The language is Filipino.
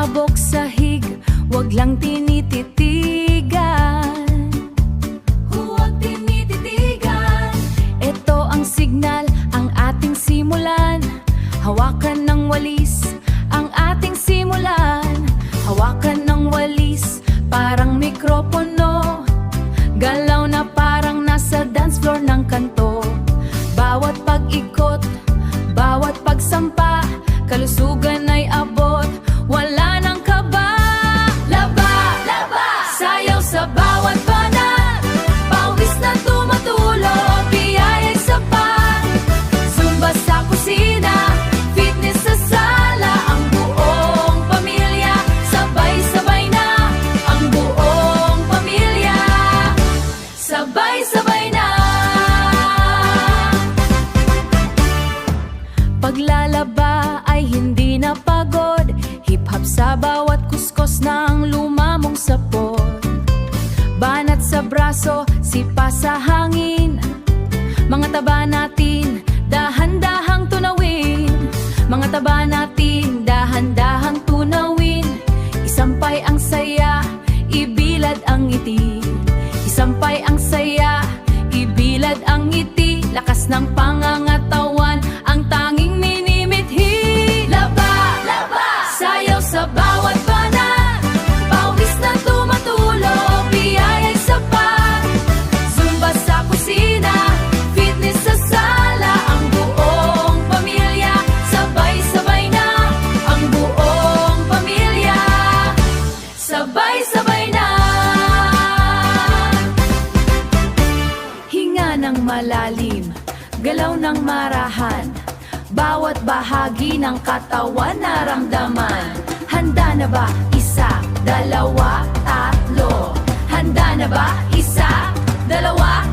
Sabog sahig, wag lang tinititigan. Huwag tinititigan. Ito ang signal, ang ating simulan. Hawakan ng walis, ang ating simulan. Hawakan ng walis, parang mikropono. Galaw na parang nasa dance floor ng kanto. Bawat pag-ikot, bawat pagsampa, kalusugan ay abot, wala nang kaba. Laba, laba, sayaw sa bawat banat, pawis na tumutulo, biyaya'y sapat. Zumba sa kusina, fitness sa sala, ang buong pamilya, sabay-sabay na. Ang buong pamilya, sabay-sabay na. Paglalaba ay hindi na pagod, hip-hop sa bawat kuskos ng lumamong sapot. Banat sa braso, sipa sa hangin, mga taba natin, dahan-dahang tunawin. Mga taba natin, dahan-dahang tunawin. Isampay ang saya, ibilad ang ngiti. Isampay ang saya, ibilad ang ngiti. Lakas ng pangangatawan, ang tanging minimithi. Laba, laba, sayaw sa bawat banat, pawis na tumatulo, biyaya'y sapat. Zumba sa kusina, fitness sa sala, ang buong pamilya, sabay-sabay na. Ang buong pamilya, sabay-sabay na. Hinga ng malalim, galaw ng marahan, bawat bahagi ng katawan naramdaman. Handa na ba? Isa, dalawa, tatlo. Handa na ba? Isa, dalawa,